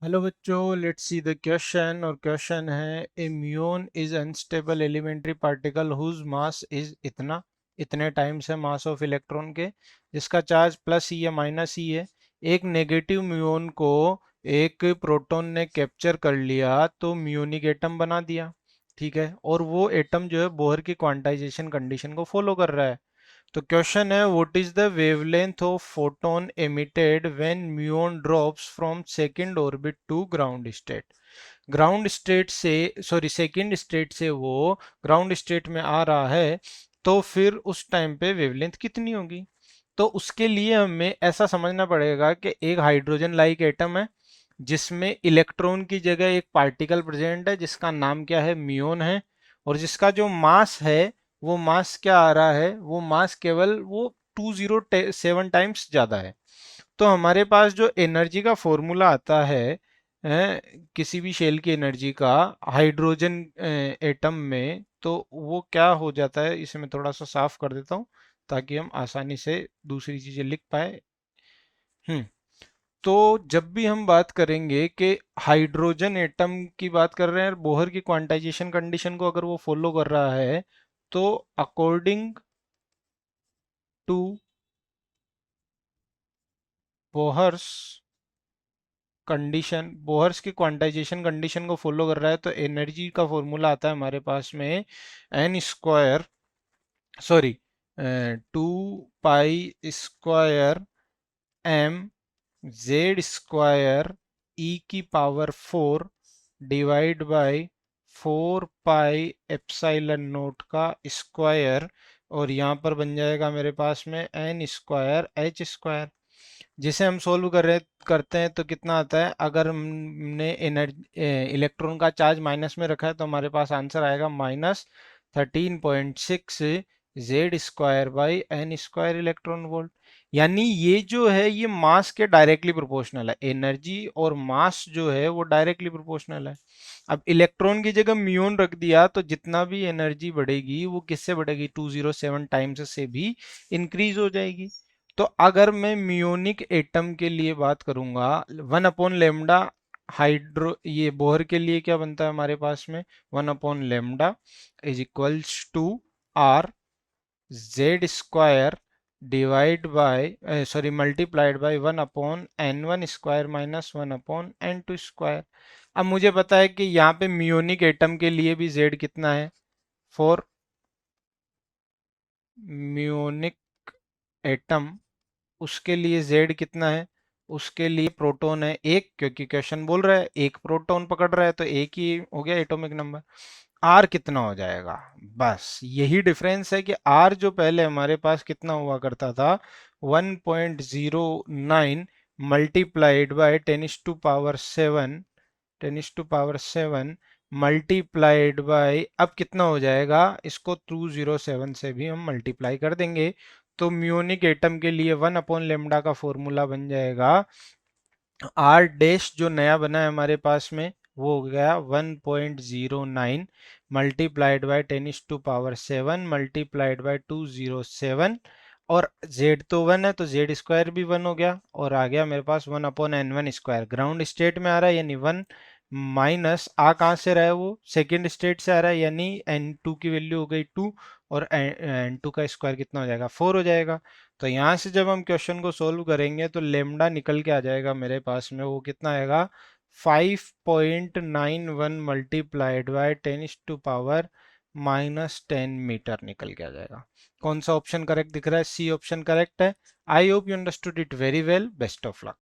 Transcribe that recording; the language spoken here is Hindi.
हेलो बच्चों, लेट्स सी द क्वेश्चन। और क्वेश्चन है a muon is unstable elementary particle whose mass is इतना, इतने टाइम्स है मास ऑफ इलेक्ट्रॉन के, जिसका चार्ज प्लस ई या माइनस ई है। एक नेगेटिव म्यून को एक प्रोटॉन ने कैप्चर कर लिया तो म्यूनिक एटम बना दिया। ठीक है, और वो एटम जो है बोहर की क्वांटाइजेशन कंडीशन को फॉलो कर रहा है। तो क्वेश्चन है what is the wavelength of photon emitted when muon drops from second orbit to ground state. Ground state से, सॉरी, सेकंड स्टेट से वो ग्राउंड स्टेट में आ रहा है, तो फिर उस टाइम पे वेवलेंथ कितनी होगी। तो उसके लिए हमें ऐसा समझना पड़ेगा कि एक हाइड्रोजन लाइक एटम है जिसमें इलेक्ट्रॉन की जगह एक पार्टिकल प्रेजेंट है जिसका नाम क्या है, म्यून है। और जिसका जो मास है वो मास क्या आ रहा है, वो मास केवल वो 207 टाइम्स ज़्यादा है। तो हमारे पास जो एनर्जी का फॉर्मूला आता है, किसी भी शेल की एनर्जी का हाइड्रोजन एटम में, तो वो क्या हो जाता है, इसे मैं थोड़ा सा साफ कर देता हूँ ताकि हम आसानी से दूसरी चीजें लिख पाए। हम्म तो जब भी हम बात करेंगे कि हाइड्रोजन एटम की बात कर रहे हैं, बोहर की क्वांटाइजेशन कंडीशन को अगर वो फॉलो कर रहा है, तो according to Bohr's condition, Bohr's की क्वांटाइजेशन कंडीशन को फॉलो कर रहा है, तो एनर्जी का फॉर्मूला आता है हमारे पास में n square, sorry, 2 pi square m z square e की power 4 divide by 4 pi epsilon naught का स्क्वायर। और यहाँ पर बन जाएगा मेरे पास में एन स्क्वायर एच स्क्वायर, जिसे हम सोल्व करते हैं तो कितना आता है। अगर हमने एनर्जी इलेक्ट्रॉन का चार्ज माइनस में रखा है तो हमारे पास आंसर आएगा -13.6 Z square by N square electron volt. यानी ये जो है ये मास के डायरेक्टली प्रोपोर्शनल है, एनर्जी और मास जो है वो डायरेक्टली प्रोपोर्शनल है। अब इलेक्ट्रॉन की जगह म्यून रख दिया तो जितना भी एनर्जी बढ़ेगी वो किससे बढ़ेगी, 207 टाइम्स से भी इंक्रीज हो जाएगी। तो अगर मैं म्यूनिक एटम के लिए बात करूंगा, 1/लेमडा हाइड्रो, ये बोहर के लिए क्या बनता है हमारे पास में, 1/लेमडा is equals to R Z square divide by, sorry, multiplied by 1/n1 square minus 1/n2 square. अब मुझे पता है कि यहाँ पे म्यूनिक एटम के लिए भी जेड कितना है, फॉर म्यूनिक एटम उसके लिए z कितना है, उसके लिए प्रोटॉन है एक, क्योंकि क्वेश्चन बोल रहा है एक प्रोटॉन पकड़ रहा है तो एक ही हो गया एटॉमिक नंबर। r कितना हो जाएगा, बस यही डिफरेंस है कि r जो पहले हमारे पास कितना हुआ करता था, 1.09 मल्टीप्लाइड बाय 10⁻⁷, 10⁻⁷ मल्टीप्लाइड बाय, अब कितना हो जाएगा, इसको 207 से भी हम मल्टीप्लाई कर देंगे। तो म्यूनिक एटम के लिए 1/लेमडा का फॉर्मूला बन जाएगा, आर डैश जो नया बना है हमारे पास में वो हो गया 1.09 मल्टीप्लाइड बाय 10⁻⁷ मल्टीप्लाइड बाय 207। और z तो 1 है तो जेड स्क्वायर भी 1 हो गया, और आ गया मेरे पास 1/n1 स्क्वायर। ग्राउंड स्टेट में आ रहा है यानी 1, माइनस आ कहाँ से रहा है, वो सेकेंड स्टेट से आ रहा है, यानी n2 की वैल्यू हो गई 2, और n2 का स्क्वायर कितना हो जाएगा, 4 हो जाएगा। तो यहाँ से जब हम क्वेश्चन को सोल्व करेंगे तो लेमडा निकल के आ जाएगा मेरे पास में, वो कितना आएगा, 5.91 मल्टीप्लाइड बाय 10⁻⁻10 मीटर निकल के आ जाएगा। कौन सा ऑप्शन करेक्ट दिख रहा है, सी ऑप्शन करेक्ट है। I hope you understood it very well, best of luck.